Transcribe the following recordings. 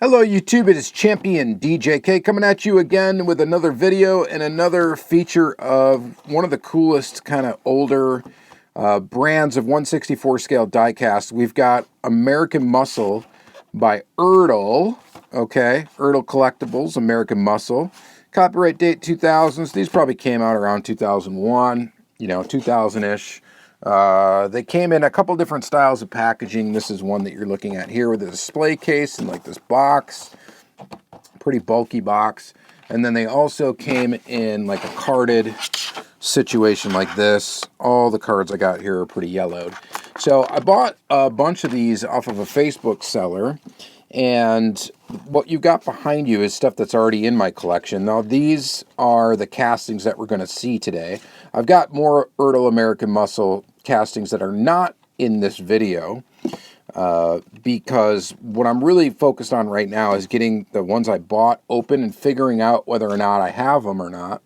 Hello YouTube, it is Championdjk coming at you again with another video and another feature of one of the coolest kind of older brands of 1/64 scale diecast. We've got American Muscle by Ertl, okay? Ertl Collectibles, American Muscle. Copyright date 2000s. These probably came out around 2001, 2000-ish. They came in a couple different styles of packaging. This is one that you're looking at here with a display case and like this box, pretty bulky box. And then they also came in like a carded situation like this. All the cards I got here are pretty yellowed. So I bought a bunch of these off of a Facebook seller, and what you've got behind you is stuff that's already in my collection. Now these are the castings that we're going to see today. I've got more Ertl American Muscle castings that are not in this video because what I'm really focused on right now is getting the ones I bought open and figuring out whether or not I have them or not.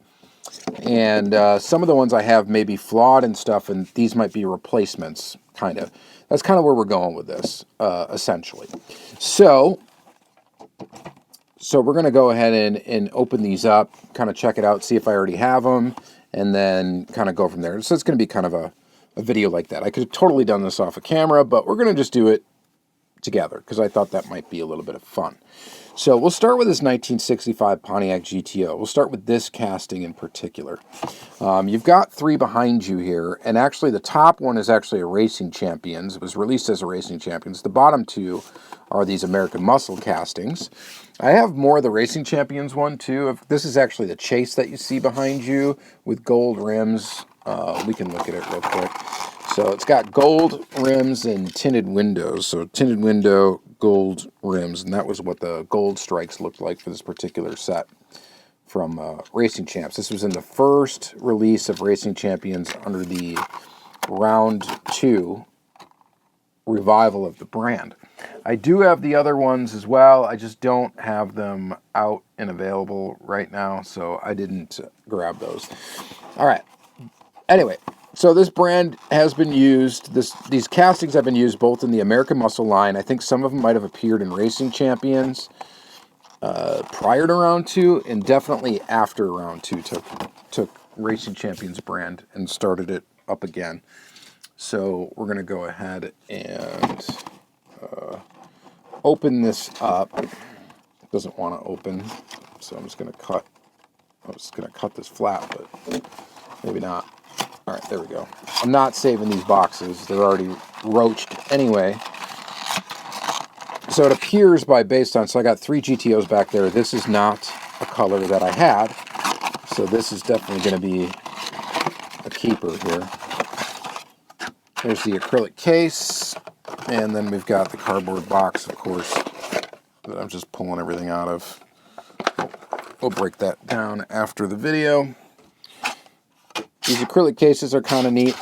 And some of the ones I have may be flawed and stuff, and these might be replacements, kind of. That's kind of where we're going with this, essentially. So we're going to go ahead and open these up, kind of check it out, see if I already have them, and then kind of go from there. So it's going to be kind of a video like that. I could have totally done this off a camera, but we're going to just do it together because I thought that might be a little bit of fun. So we'll start with this 1965 Pontiac GTO. We'll start with this casting in particular. You've got three behind you here, and actually the top one is actually a Racing Champions. It was released as a Racing Champions. The bottom two are these American Muscle castings. I have more of the Racing Champions one too. This is actually the chase that you see behind you with gold rims. We can look at it real quick. So it's got gold rims and tinted windows. So tinted window, gold rims, and that was what the gold strikes looked like for this particular set from Racing Champs. This was in the first release of Racing Champions under the Round 2 revival of the brand. I do have the other ones as well. I just don't have them out and available right now, so I didn't grab those. All right. Anyway, so this brand has been used, these castings have been used both in the American Muscle line. I think some of them might have appeared in Racing Champions prior to Round 2, and definitely after Round 2 took Racing Champions brand and started it up again. So we're going to go ahead and open this up. It doesn't want to open, so I'm just going to cut this flat, but maybe not. All right, there we go. I'm not saving these boxes. They're already roached anyway. So it appears based on, so I got three GTOs back there. This is not a color that I had. So this is definitely going to be a keeper here. There's the acrylic case. And then we've got the cardboard box, of course, that I'm just pulling everything out of. We'll break that down after the video. These acrylic cases are kind of neat.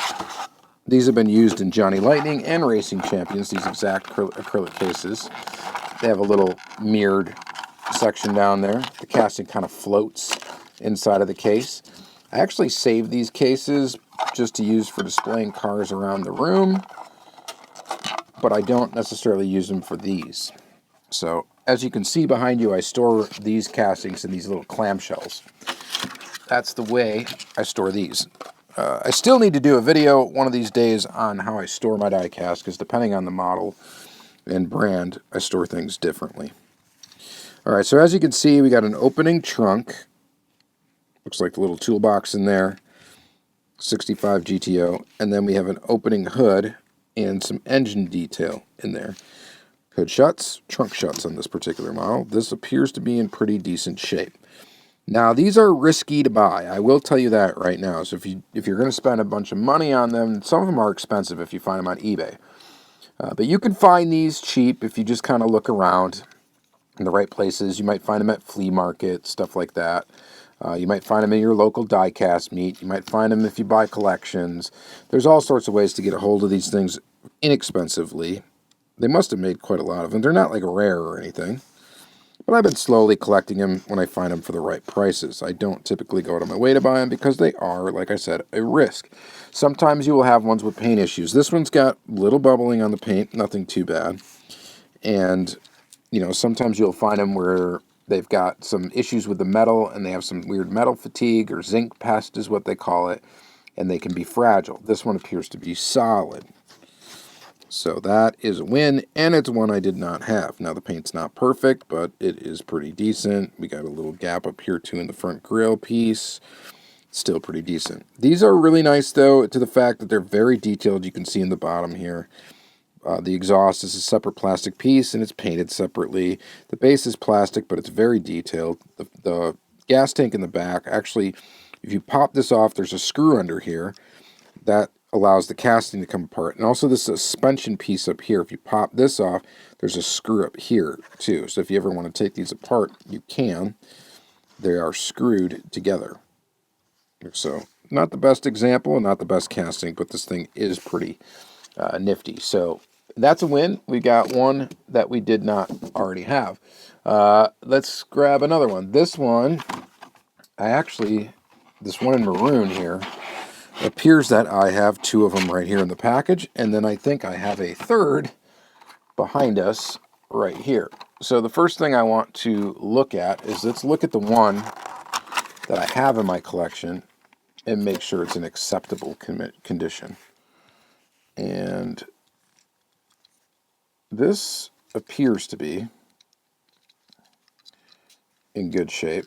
These have been used in Johnny Lightning and Racing Champions, these exact acrylic cases. They have a little mirrored section down there. The casting kind of floats inside of the case. I actually save these cases just to use for displaying cars around the room, but I don't necessarily use them for these. So, as you can see behind you, I store these castings in these little clamshells. That's the way I store these. I still need to do a video one of these days on how I store my diecast, because depending on the model and brand, I store things differently. All right, so as you can see, we got an opening trunk. Looks like the little toolbox in there. 65 GTO. And then we have an opening hood and some engine detail in there. Hood shuts, trunk shuts on this particular model. This appears to be in pretty decent shape. Now, these are risky to buy. I will tell you that right now. So if you're going to spend a bunch of money on them, some of them are expensive if you find them on eBay. But you can find these cheap if you just kind of look around in the right places. You might find them at flea markets, stuff like that. You might find them in your local diecast meet. You might find them if you buy collections. There's all sorts of ways to get a hold of these things inexpensively. They must have made quite a lot of them. They're not like rare or anything. But I've been slowly collecting them when I find them for the right prices. I don't typically go out of my way to buy them because they are, like I said, a risk. Sometimes you will have ones with paint issues. This one's got little bubbling on the paint, nothing too bad. And You know, sometimes you'll find them where they've got some issues with the metal and they have some weird metal fatigue, or zinc pest is what they call it, and they can be fragile. This one appears to be solid. So that is a win, and it's one I did not have. Now, the paint's not perfect, but it is pretty decent. We got a little gap up here, too, in the front grill piece. Still pretty decent. These are really nice, though, to the fact that they're very detailed. You can see in the bottom here. The exhaust is a separate plastic piece, and it's painted separately. The base is plastic, but it's very detailed. The gas tank in the back, actually, if you pop this off, there's a screw under here that allows the casting to come apart. And also this suspension piece up here, if you pop this off, there's a screw up here too. So if you ever want to take these apart, you can. They are screwed together. So not the best example and not the best casting, but this thing is pretty nifty. So that's a win. We got one that we did not already have. Let's grab another one. This one, this one in maroon here, it appears that I have two of them right here in the package, and then I think I have a third behind us right here. So the first thing I want to look at is, let's look at the one that I have in my collection and make sure it's in acceptable condition. And this appears to be in good shape.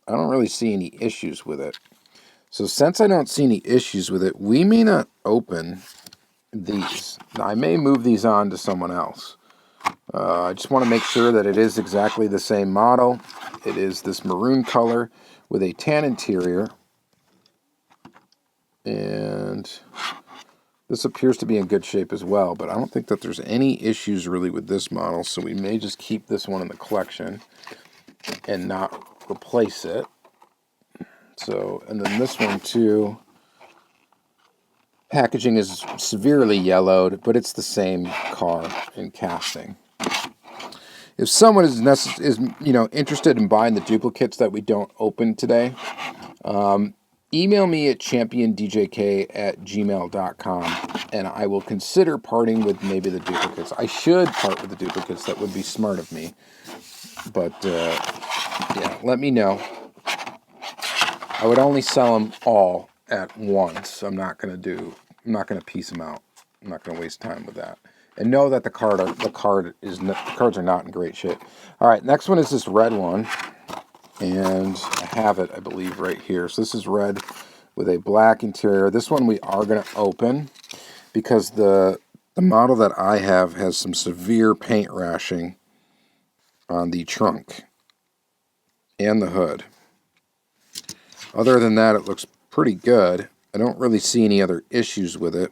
I don't really see any issues with it. So since I don't see any issues with it, we may not open these. Now, I may move these on to someone else. I just want to make sure that it is exactly the same model. It is this maroon color with a tan interior. And this appears to be in good shape as well, but I don't think that there's any issues really with this model, so we may just keep this one in the collection and not replace it. So, and then this one too, packaging is severely yellowed, but it's the same car in casting. If someone is interested in buying the duplicates that we don't open today, email me at championdjk@gmail.com, and I will consider parting with maybe the duplicates. I should part with the duplicates. That would be smart of me. But yeah, let me know. I would only sell them all at once. I'm not going to piece them out. I'm not going to waste time with that. And know that the cards are not in great shape. All right, next one is this red one, and I have it, I believe, right here. So this is red with a black interior. This one we are going to open because the model that I have has some severe paint rashing on the trunk and the hood. Other than that, it looks pretty good. I don't really see any other issues with it,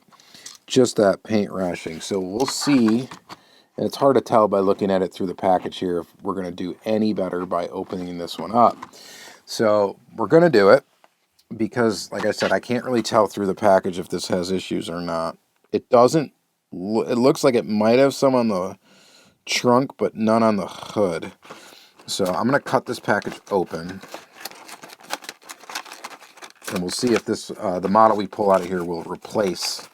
just that paint rashing. So we'll see, and it's hard to tell by looking at it through the package here if we're going to do any better by opening this one up. So we're going to do it because, like I said, I can't really tell through the package if this has issues or not. It doesn't. It looks like it might have some on the trunk, but none on the hood. So I'm going to cut this package open, and we'll see if this the model we pull out of here will replace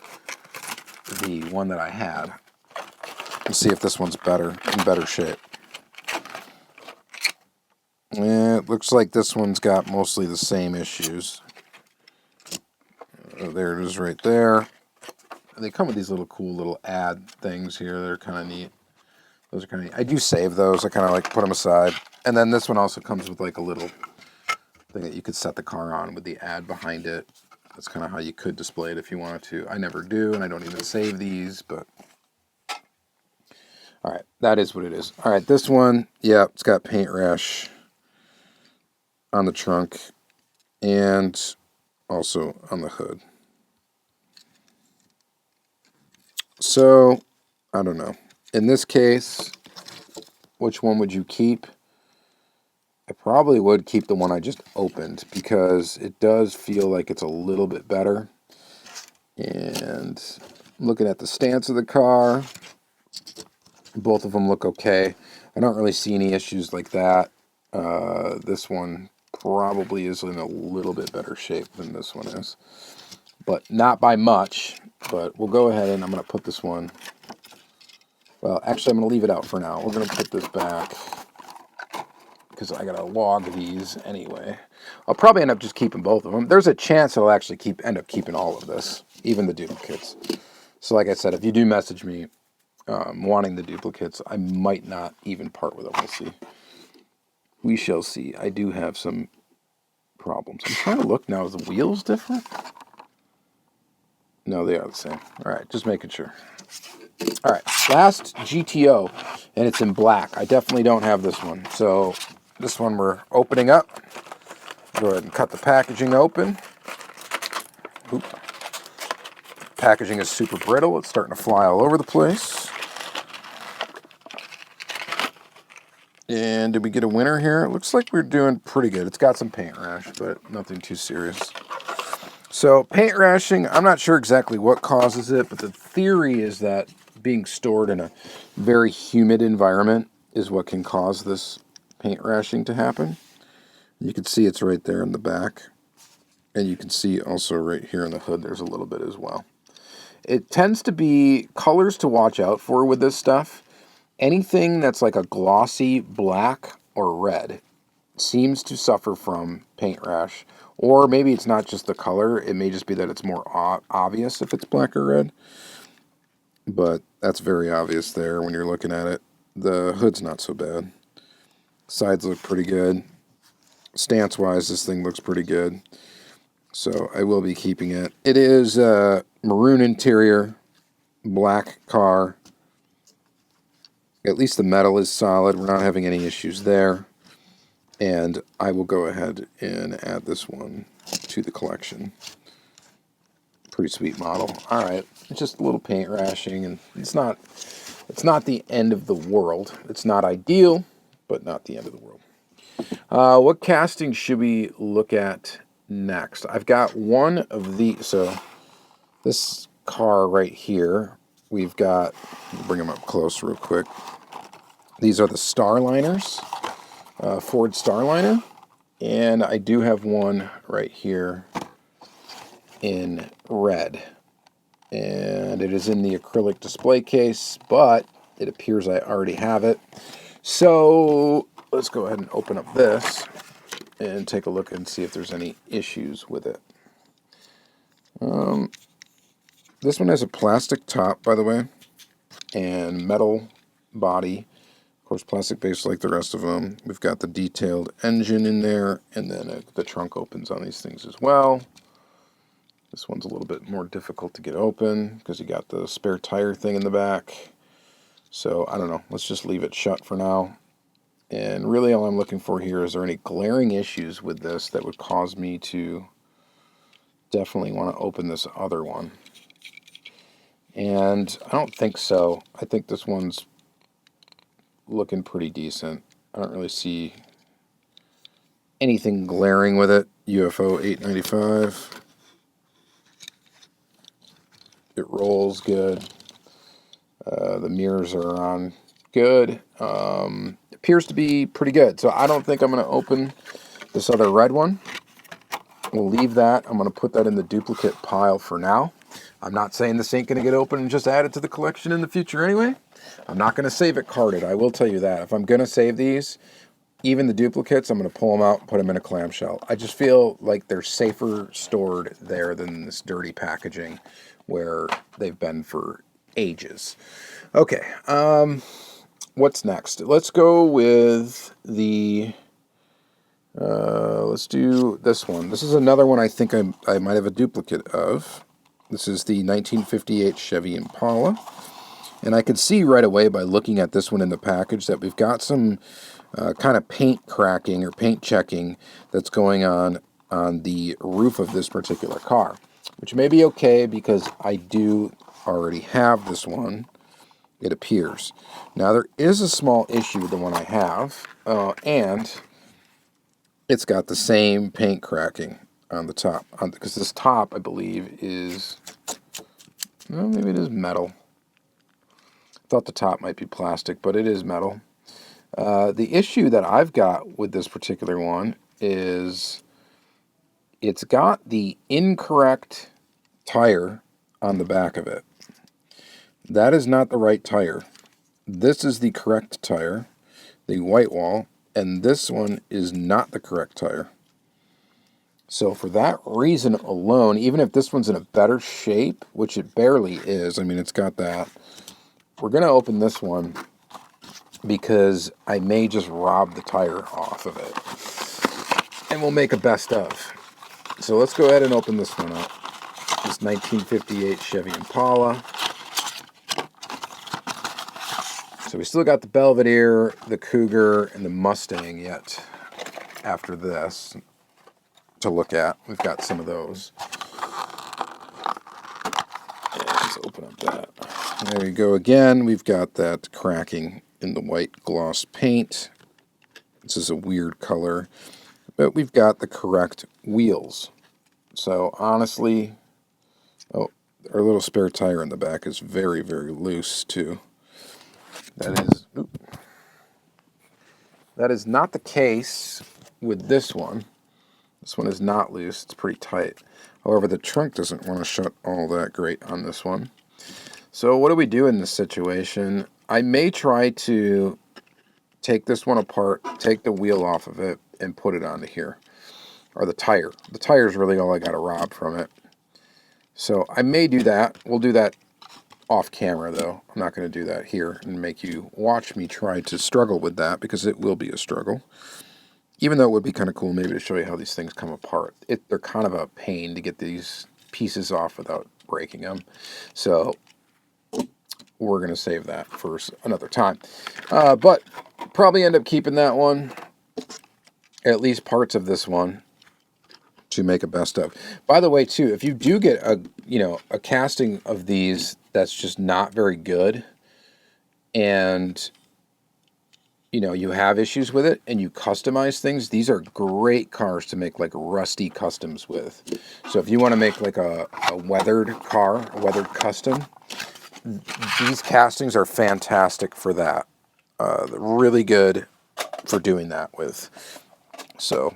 the one that I had. Let's see if this one's in better shape. Yeah, it looks like this one's got mostly the same issues. There it is right there. They come with these little cool little ad things here. They're kind of neat. Those are kind of neat. I do save those. I kind of like put them aside. And then this one also comes with like a little thing that you could set the car on with the ad behind it. That's kind of how you could display it if you wanted to. I never do, and I don't even save these, but all right, that is what it is. All right, this one, yeah, it's got paint rash on the trunk and also on the hood. So, I don't know. In this case, which one would you keep? I probably would keep the one I just opened because it does feel like it's a little bit better. And looking at the stance of the car, both of them look okay. I don't really see any issues like that. This one probably is in a little bit better shape than this one is, but not by much. But we'll go ahead and I'm going to put this one Well, actually, I'm going to leave it out for now. We're going to put this back because I got to log these anyway. I'll probably end up just keeping both of them. There's a chance I'll actually end up keeping all of this, even the duplicates. So like I said, if you do message me wanting the duplicates, I might not even part with them. We'll see. We shall see. I do have some problems. I'm trying to look now. Is the wheels different? No, they are the same. All right, just making sure. All right, last GTO, and it's in black. I definitely don't have this one. So this one we're opening up. Go ahead and cut the packaging open. Oop. Packaging is super brittle. It's starting to fly all over the place. And did we get a winner here? It looks like we're doing pretty good. It's got some paint rash, but nothing too serious. So paint rashing, I'm not sure exactly what causes it, but the theory is that being stored in a very humid environment is what can cause this paint rashing to happen. You can see it's right there in the back. And you can see also right here in the hood there's a little bit as well. It tends to be colors to watch out for with this stuff. Anything that's like a glossy black or red seems to suffer from paint rash. Or maybe it's not just the color. It may just be that it's more obvious if it's black or red. But that's very obvious there when you're looking at it. The hood's not so bad. Sides look pretty good. Stance-wise, this thing looks pretty good. So I will be keeping it. It is maroon interior, black car. At least the metal is solid. We're not having any issues there. And I will go ahead and add this one to the collection. Pretty sweet model. All right, it's just a little paint rashing, and it's not the end of the world. It's not ideal, but not the end of the world. What casting should we look at next? I've got one of these. So this car right here, we've got, bring them up close real quick. These are the Starliners, Ford Starliner, and I do have one right here in red. And it is in the acrylic display case, but it appears I already have it. So let's go ahead and open up this and take a look and see if there's any issues with it. This one has a plastic top, by the way, and metal body. Of course, plastic base like the rest of them. We've got the detailed engine in there, and then the trunk opens on these things as well. This one's a little bit more difficult to get open because you got the spare tire thing in the back. So, I don't know. Let's just leave it shut for now. And really all I'm looking for here is there any glaring issues with this that would cause me to definitely want to open this other one. And I don't think so. I think this one's looking pretty decent. I don't really see anything glaring with it. UFO 895. It rolls good. The mirrors are on good. Appears to be pretty good. So I don't think I'm going to open this other red one. We'll leave that. I'm going to put that in the duplicate pile for now. I'm not saying this ain't going to get open and just add it to the collection in the future anyway. I'm not going to save it carded. I will tell you that. If I'm going to save these, even the duplicates, I'm going to pull them out and put them in a clamshell. I just feel like they're safer stored there than this dirty packaging where they've been for ages. Okay, what's next? Let's go with the, let's do this one. This is another one I think I might have a duplicate of. This is the 1958 Chevy Impala. And I could see right away by looking at this one in the package that we've got some kind of paint cracking or paint checking that's going on the roof of this particular car, which may be okay because I do already have this one, it appears. Now there is a small issue with the one I have, and it's got the same paint cracking on the top, because this top, I believe, is, well, maybe it is metal. I thought the top might be plastic, but it is metal. The issue that I've got with this particular one is it's got the incorrect tire on the back of it. That is not the right tire. this is the correct tire, the white wall, and this one is not the correct tire. So for that reason alone, even if this one's in a better shape, which it barely is, I mean, it's got that, we're going to open this one because I may just rob the tire off of it. And we'll make a best of. So let's go ahead and open this one up. This 1958 Chevy Impala. So we still got the Belvedere, the Cougar, and the Mustang yet after this to look at. We've got some of those. And let's open up that. There we go again. We've got that cracking in the white gloss paint. This is a weird color. But we've got the correct wheels. So honestly, oh, our little spare tire in the back is very, very loose too. That is not the case with this one. This one is not loose. It's pretty tight. However, the trunk doesn't want to shut all that great on this one. So what do we do in this situation? I may try to take this one apart, take the wheel off of it, and put it onto here. Or the tire. The tire is really all I got to rob from it. So I may do that. We'll do that off camera, though. I'm not going to do that here and make you watch me try to struggle with that, because it will be a struggle. Even though it would be kind of cool maybe to show you how these things come apart. They're kind of a pain to get these pieces off without breaking them. So we're going to save that for another time. But probably end up keeping that one, at least parts of this one, to make a best of. By the way, too, if you do get a casting of these that's just not very good, and you have issues with it and you customize things, these are great cars to make like rusty customs with. So if you want to make like a weathered car, a weathered custom, these castings are fantastic for that. They're really good for doing that with. So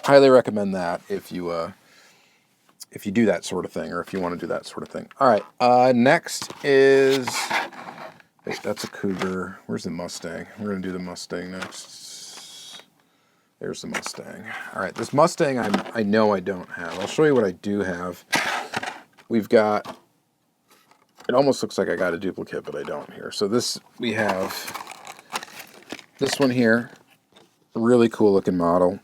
highly recommend that if you do that sort of thing, or if you want to do that sort of thing. All right, next is... Wait, that's a Cougar. Where's the Mustang? We're going to do the Mustang next. There's the Mustang. All right, this Mustang I know I don't have. I'll show you what I do have. We've got... It almost looks like I got a duplicate, but I don't here. So we have this one here. A really cool looking model.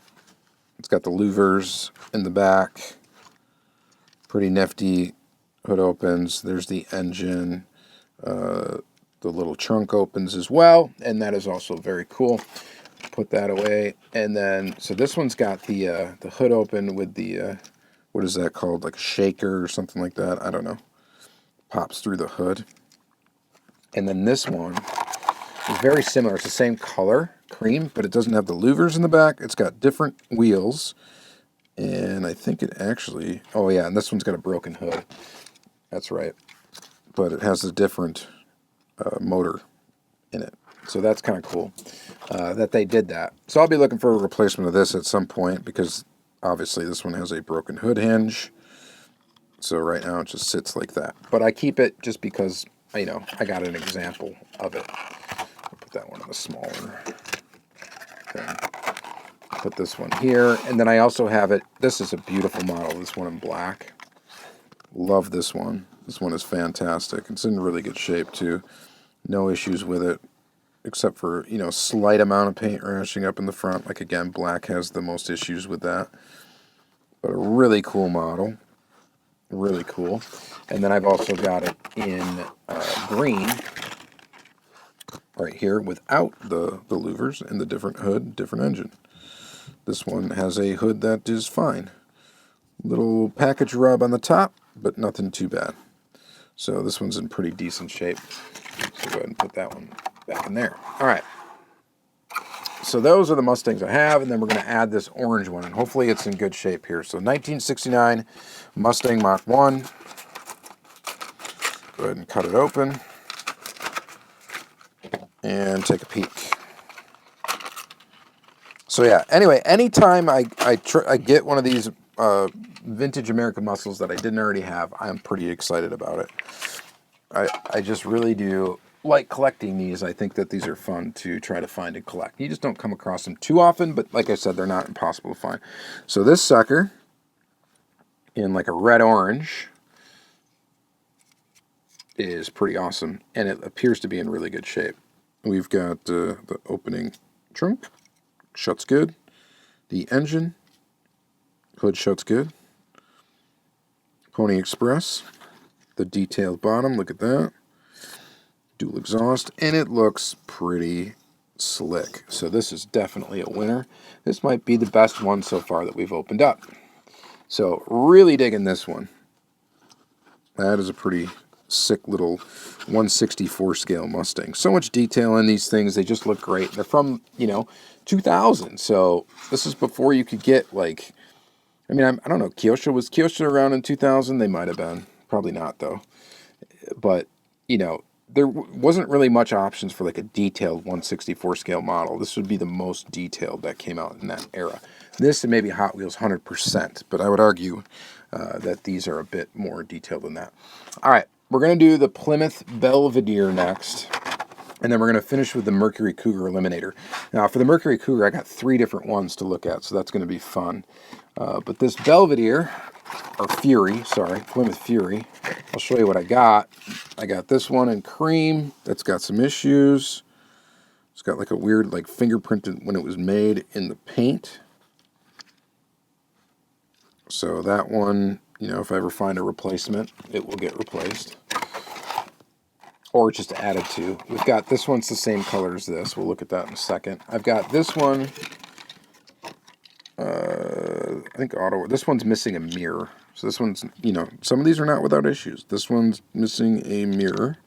It's got the louvers in the back. Pretty nifty. Hood opens. There's the engine. The little trunk opens as well, and that is also very cool. Put that away. And then, so this one's got the hood open with the, what is that called? Like a shaker or something like that. I don't know. Pops through the hood. And then this one is very similar. It's the same color, cream, but it doesn't have the louvers in the back. It's got different wheels. And I think it actually, oh yeah, and this one's got a broken hood. That's right. But it has a different motor in it. So that's kind of cool that they did that. So I'll be looking for a replacement of this at some point, because obviously this one has a broken hood hinge. So right now it just sits like that. But I keep it just because, I got an example of it. I'll put that one in the smaller thing. Put this one here. And then I also have it. This is a beautiful model. This one in black. Love this one. This one is fantastic. It's in really good shape too. No issues with it, except for, slight amount of paint rashing up in the front. Like, again, black has the most issues with that. But a really cool model. Really cool. And then I've also got it in green right here without the louvers and the different hood, different engine. This one has a hood that is fine. Little package rub on the top, but nothing too bad. So this one's in pretty decent shape. So go ahead and put that one back in there. All right. So those are the Mustangs I have, and then we're going to add this orange one, and hopefully it's in good shape here. So 1969 Mustang Mach 1. Go ahead and cut it open and take a peek. So yeah, anyway, anytime I get one of these vintage American Muscles that I didn't already have, I'm pretty excited about it. I just really do like collecting these, I think that these are fun to try to find and collect. You just don't come across them too often, but like I said, they're not impossible to find. So this sucker, in like a red-orange, is pretty awesome, and it appears to be in really good shape. We've got the opening trunk, shuts good. The engine, hood shuts good. Pony Express, the detailed bottom, look at that. Dual exhaust, and it looks pretty slick. So this is definitely a winner. This might be the best one so far that we've opened up. So really digging this one. That is a pretty sick little 1/64 scale Mustang. So much detail in these things. They just look great. They're from, 2000. So this is before you could get like, I don't know, Kyosho. Was Kyosho around in 2000? They might have been. Probably not though. But, there wasn't really much options for like a detailed 1/64 scale model. This would be the most detailed that came out in that era. This and maybe Hot Wheels 100%, but I would argue that these are a bit more detailed than that. All right, we're going to do the Plymouth Belvedere next, and then we're going to finish with the Mercury Cougar Eliminator. Now, for the Mercury Cougar, I got 3 different ones to look at, so that's going to be fun. But this Belvedere, or Fury, sorry, Plymouth Fury, I'll show you what I got. I got this one in cream. That's got some issues. It's got like a weird like fingerprinted when it was made in the paint. So that one, if I ever find a replacement, it will get replaced. Or just added to. We've got this one's the same color as this. We'll look at that in a second. I've got this one. I think this one's missing a mirror. So this one's, some of these are not without issues. This one's missing a mirror.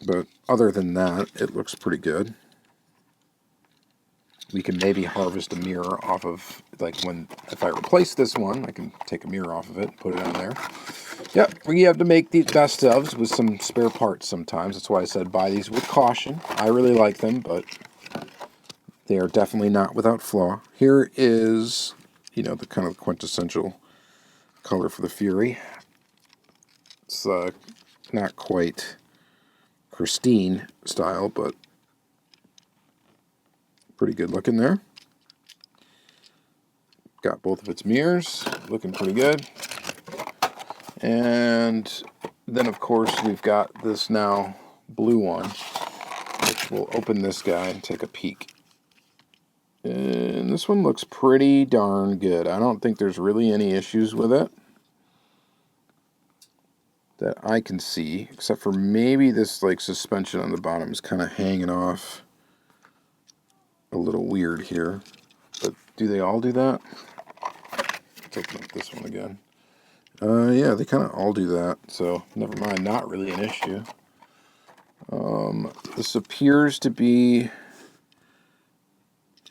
But other than that, it looks pretty good. We can maybe harvest a mirror off of, like if I replace this one, I can take a mirror off of it and put it on there. Yep, we have to make the best ofs with some spare parts sometimes. That's why I said buy these with caution. I really like them, but they are definitely not without flaw. Here is, the kind of quintessential color for the Fury. It's not quite pristine style, but pretty good looking there. Got both of its mirrors, looking pretty good. And then, of course, we've got this now blue one, which we'll open this guy and take a peek. And this one looks pretty darn good. I don't think there's really any issues with it that I can see, except for maybe this like suspension on the bottom is kind of hanging off a little weird here. But do they all do that? Let's open up this one again. Yeah, they kind of all do that, so never mind, not really an issue. This appears to be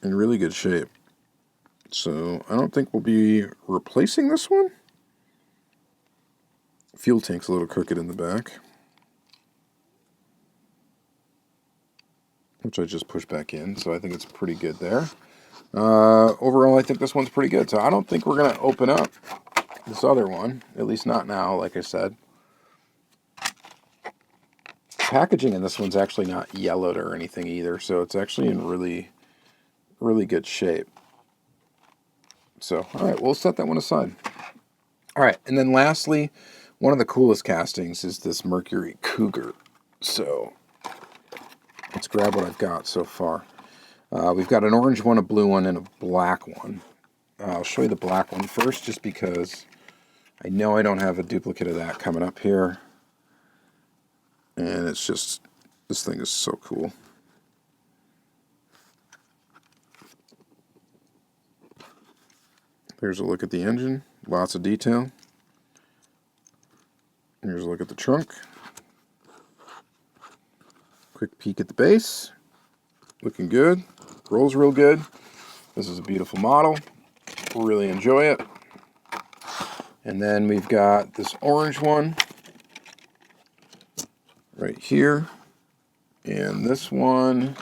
in really good shape. So I don't think we'll be replacing this one. Fuel tank's a little crooked in the back, which I just pushed back in, so I think it's pretty good there. Overall, I think this one's pretty good, so I don't think we're going to open up this other one, at least not now, like I said. Packaging in this one's actually not yellowed or anything either, so it's actually in really, really good shape. So, all right, we'll set that one aside. All right, and then lastly, one of the coolest castings is this Mercury Cougar. So, let's grab what I've got so far. We've got an orange one, a blue one, and a black one. I'll show you the black one first, just because I know I don't have a duplicate of that coming up here. And it's just, this thing is so cool. Here's a look at the engine, lots of detail. Here's a look at the trunk. Quick peek at the base. Looking good. Rolls real good. This is a beautiful model. Really enjoy it. And then we've got this orange one right here. And this one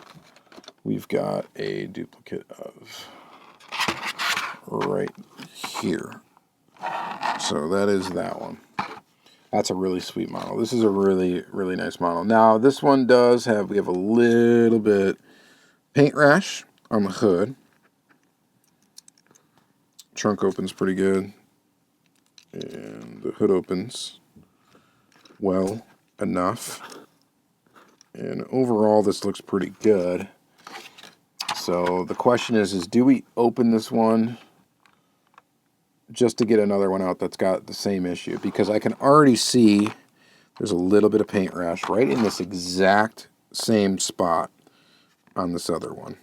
we've got a duplicate of right here. So that is that one. That's a really sweet model. This is a really, really nice model. Now, this one does have, we have a little bit paint rash on the hood. Trunk opens pretty good. And the hood opens well enough. And overall, this looks pretty good. So the question is do we open this one just to get another one out that's got the same issue? Because I can already see there's a little bit of paint rash right in this exact same spot on this other one.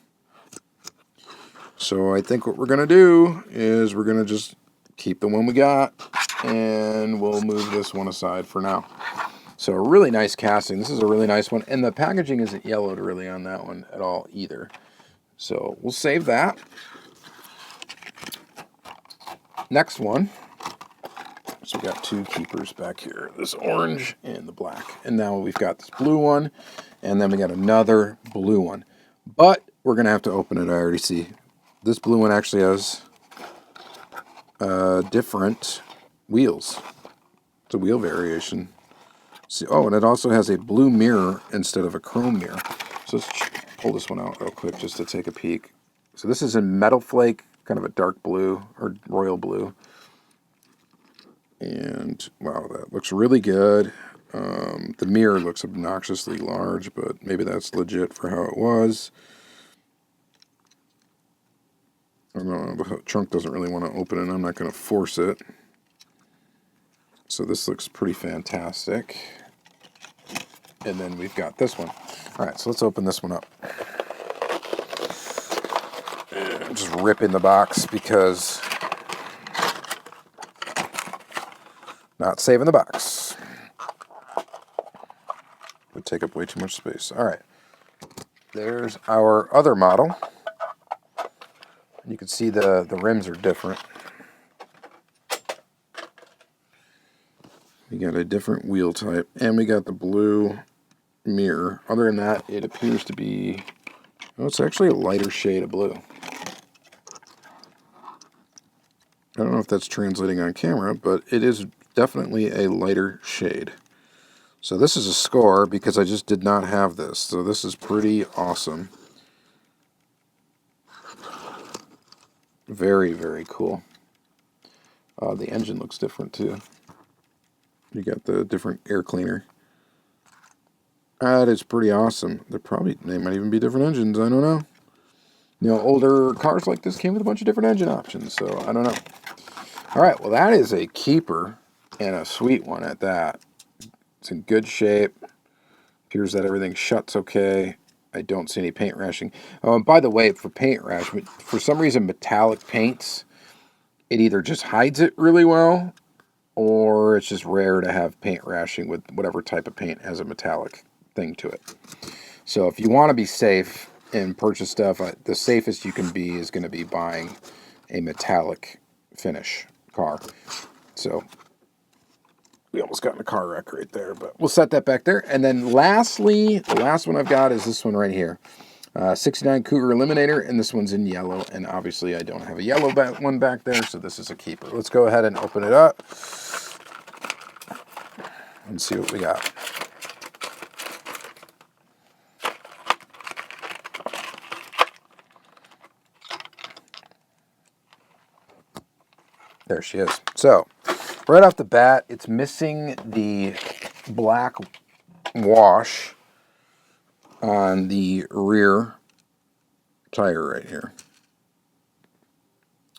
So I think what we're going to do is we're going to just keep the one we got, and we'll move this one aside for now. So a really nice casting. This is a really nice one, and the packaging isn't yellowed really on that one at all either. So we'll save that. Next one. So we got two keepers back here, this orange and the black. And now we've got this blue one, and then we got another blue one. But we're going to have to open it, I already see. This blue one actually has different wheels. It's a wheel variation. See, oh, and it also has a blue mirror instead of a chrome mirror. So let's pull this one out real quick just to take a peek. So this is in Metal Flake, kind of a dark blue or royal blue. And wow, that looks really good. The mirror looks obnoxiously large, but maybe that's legit for how it was. I don't know, the trunk doesn't really want to open it. I'm not going to force it. So this looks pretty fantastic. And then we've got this one. All right, so let's open this one up. And just rip in the box because not saving the box. Would take up way too much space. All right, there's our other model. You can see the rims are different. We got a different wheel type, and we got the blue mirror. Other than that, it appears to be, oh, it's actually a lighter shade of blue. I don't know if that's translating on camera, but it is definitely a lighter shade. So this is a score because I just did not have this. So this is pretty awesome. Very, very cool. The engine looks different too. You got the different air cleaner. That is pretty awesome. They might even be different engines. I don't know. You know, older cars like this came with a bunch of different engine options, so I don't know. All right, well, that is a keeper and a sweet one at that. It's in good shape. Appears that everything shuts okay. I don't see any paint rashing. Oh, and by the way, for paint rash, for some reason, metallic paints, it either just hides it really well, or it's just rare to have paint rashing with whatever type of paint has a metallic thing to it. So if you want to be safe and purchase stuff, the safest you can be is going to be buying a metallic finish car. So we almost got in a car wreck right there, but we'll set that back there. And then lastly, the last one I've got is this one right here. 69 Cougar Eliminator, and this one's in yellow, and obviously I don't have a yellow one back there, so this is a keeper. Let's go ahead and open it up and see what we got. There she is. So, right off the bat, it's missing the black wash on the rear tire right here.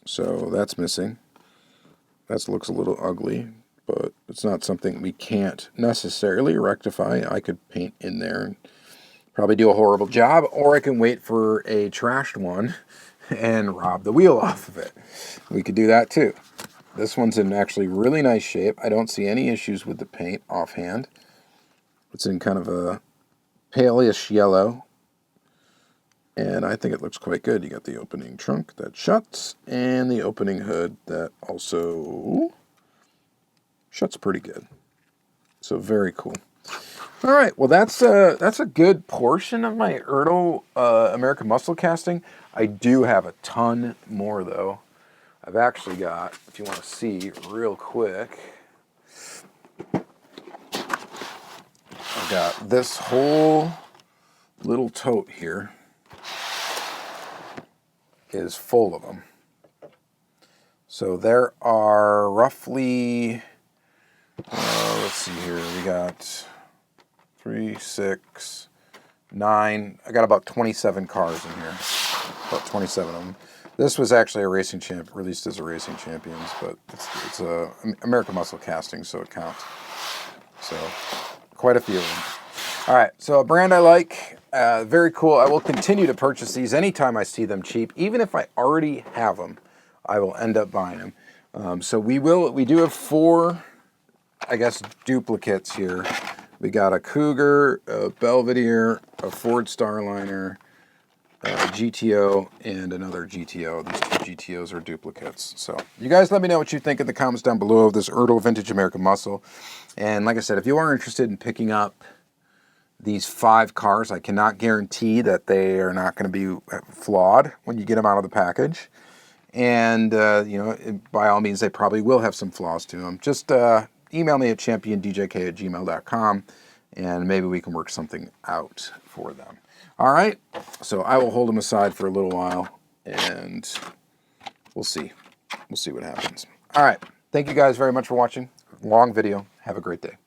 So that's missing. That looks a little ugly, but it's not something we can't necessarily rectify. I could paint in there and probably do a horrible job, or I can wait for a trashed one and rob the wheel off of it. We could do that too. This one's in actually really nice shape. I don't see any issues with the paint offhand. It's in kind of a pale-ish yellow, and I think it looks quite good. You got the opening trunk that shuts, and the opening hood that also shuts pretty good. So very cool. All right, well that's a good portion of my Ertl American Muscle casting. I do have a ton more though. I've actually got, if you want to see real quick, I've got this whole little tote here is full of them. So there are roughly, let's see here, we got 3, 6, 9, I got about 27 cars in here, about 27 of them. This was actually a racing champ, released as a Racing Champions, but it's a American Muscle casting, so it counts. So quite a few of them. All right, so a brand I like, very cool. I will continue to purchase these anytime I see them cheap. Even if I already have them, I will end up buying them. So we do have 4, I guess, duplicates here. We got a Cougar, a Belvedere, a Ford Starliner, a GTO, and another GTO. These 2 GTOs are duplicates. So you guys let me know what you think in the comments down below of this Ertl Vintage American Muscle. And like I said, if you are interested in picking up these 5 cars, I cannot guarantee that they are not going to be flawed when you get them out of the package. And, you know, by all means, they probably will have some flaws to them. Just email me at championdjk@gmail.com, and maybe we can work something out for them. All right, so I will hold them aside for a little while, and we'll see. We'll see what happens. All right, thank you guys very much for watching. Long video. Have a great day.